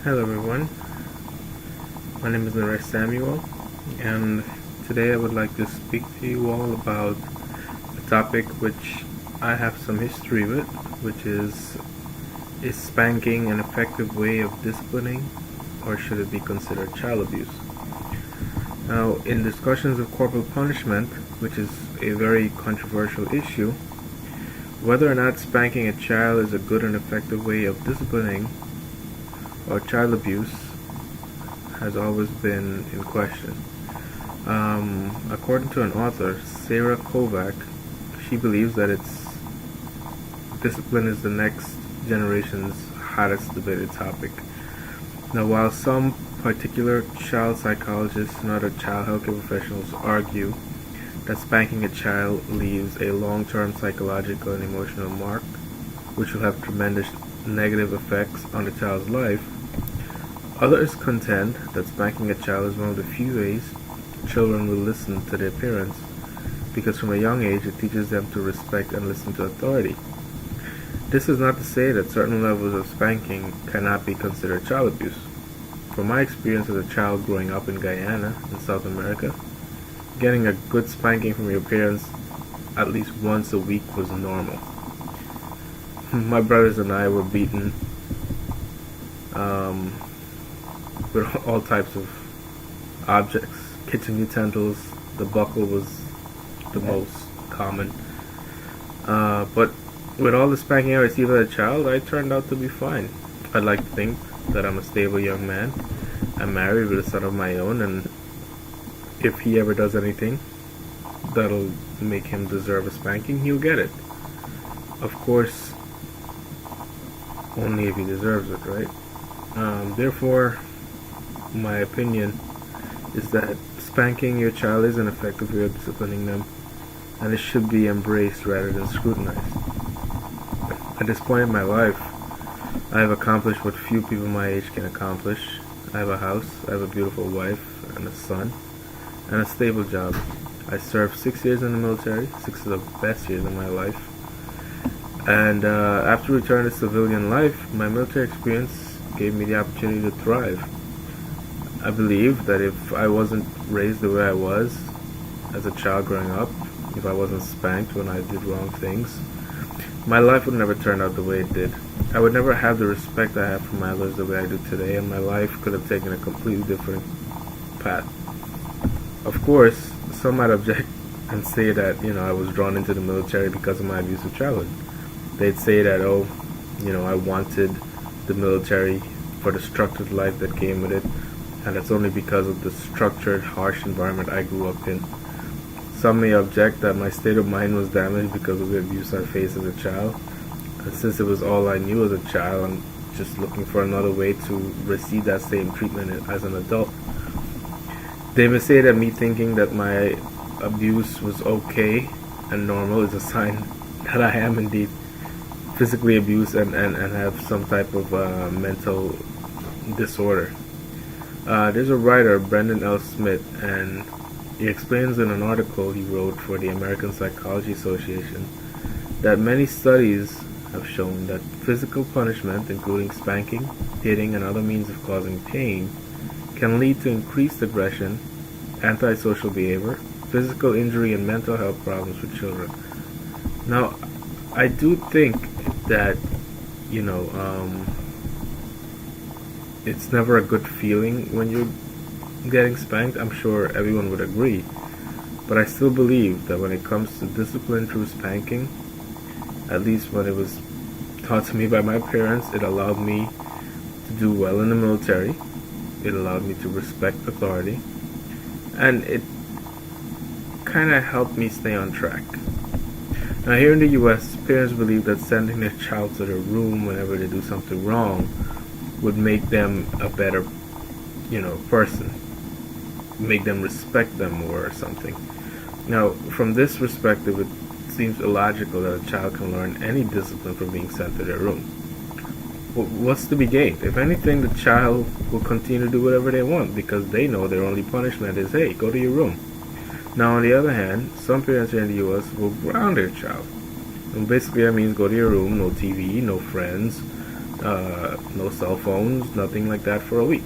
Hello everyone, my name is Naresh Samuel, and today I would like to speak to you all about a topic which I have some history with, which is spanking an effective way of disciplining, or should it be considered child abuse? Now, in discussions of corporal punishment, which is a very controversial issue, whether or not spanking a child is a good and effective way of disciplining or child abuse has always been in question. According to an author, Sarah Kovac, she believes that discipline is the next generation's hottest debated topic. Now, while some particular child psychologists and other child healthcare professionals argue that spanking a child leaves a long-term psychological and emotional mark, which will have tremendous negative effects on the child's life, others contend that spanking a child is one of the few ways children will listen to their parents, because from a young age it teaches them to respect and listen to authority. This is not to say that certain levels of spanking cannot be considered child abuse. From my experience as a child growing up in Guyana, in South America, getting a good spanking from your parents at least once a week was normal. My brothers and I were beaten with all types of objects, kitchen utensils. The buckle was the most common. But with all the spanking I received as a child, I turned out to be fine. I'd like to think that I'm a stable young man. I'm married with a son of my own, and if he ever does anything that'll make him deserve a spanking, he'll get it. Of course, only if he deserves it, right? Therefore, my opinion is that spanking your child is an effective way of disciplining them, and it should be embraced rather than scrutinized. At this point in my life, I have accomplished what few people my age can accomplish. I have a house, I have a beautiful wife and a son, and a stable job. I served 6 years in the military, 6 of the best years of my life. And after returning to civilian life, my military experience gave me the opportunity to thrive. I believe that if I wasn't raised the way I was as a child growing up, if I wasn't spanked when I did wrong things, my life would never turn out the way it did. I would never have the respect I have for my elders the way I do today, and my life could have taken a completely different path. Of course, some might object and say that, I was drawn into the military because of my abusive childhood. They'd say that, I wanted the military for the structured life that came with it, and it's only because of the structured, harsh environment I grew up in. Some may object that my state of mind was damaged because of the abuse I faced as a child, and since it was all I knew as a child, I'm just looking for another way to receive that same treatment as an adult. They may say that me thinking that my abuse was okay and normal is a sign that I am indeed physically abused and have some type of mental disorder. There's a writer, Brendan L. Smith, and he explains in an article he wrote for the American Psychology Association that many studies have shown that physical punishment, including spanking, hitting, and other means of causing pain, can lead to increased aggression, antisocial behavior, physical injury, and mental health problems for children. Now, I do think that, it's never a good feeling when you're getting spanked. I'm sure everyone would agree. But I still believe that when it comes to discipline through spanking, at least when it was taught to me by my parents, it allowed me to do well in the military. It allowed me to respect authority. And it kind of helped me stay on track. Now, here in the U.S., parents believe that sending their child to their room whenever they do something wrong would make them a better, person, make them respect them more or something. Now, from this perspective, it seems illogical that a child can learn any discipline from being sent to their room. What's to be gained? If anything, the child will continue to do whatever they want because they know their only punishment is, hey, go to your room. Now, on the other hand, some parents here in the U.S. will ground their child. And basically, that means go to your room, no TV, no friends, no cell phones, nothing like that for a week.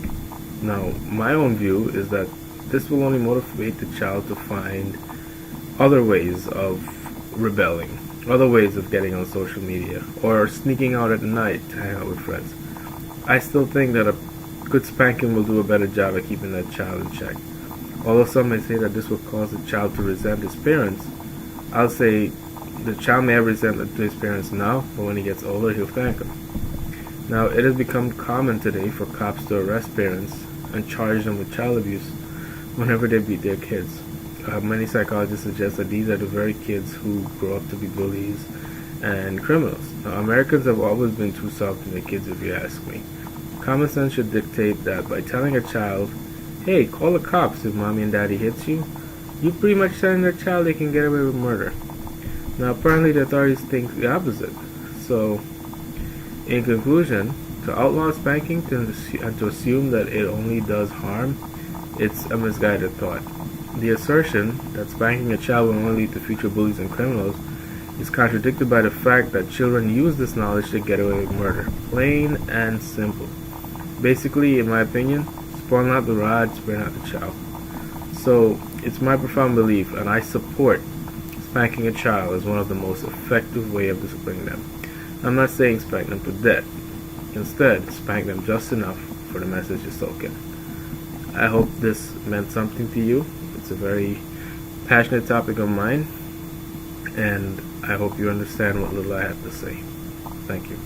Now, my own view is that this will only motivate the child to find other ways of rebelling, other ways of getting on social media, or sneaking out at night to hang out with friends. I still think that a good spanking will do a better job at keeping that child in check. Although some may say that this will cause the child to resent his parents, I'll say the child may have resentment to his parents now, but when he gets older, he'll thank them. Now, it has become common today for cops to arrest parents and charge them with child abuse whenever they beat their kids. Many psychologists suggest that these are the very kids who grow up to be bullies and criminals. Now, Americans have always been too soft to their kids, if you ask me. Common sense should dictate that by telling a child, hey, call the cops if mommy and daddy hits you, you pretty much telling their child they can get away with murder. Now, apparently the authorities think the opposite. So, in conclusion, to outlaw spanking and to assume that it only does harm, it's a misguided thought. The assertion that spanking a child will only lead to future bullies and criminals is contradicted by the fact that children use this knowledge to get away with murder. Plain and simple. Basically, in my opinion, spoil not the rod, spare not the child. So, it's my profound belief, and I support spanking a child as one of the most effective way of disciplining them. I'm not saying spank them to death. Instead, spank them just enough for the message to soak in. I hope this meant something to you. It's a very passionate topic of mine, and I hope you understand what little I have to say. Thank you.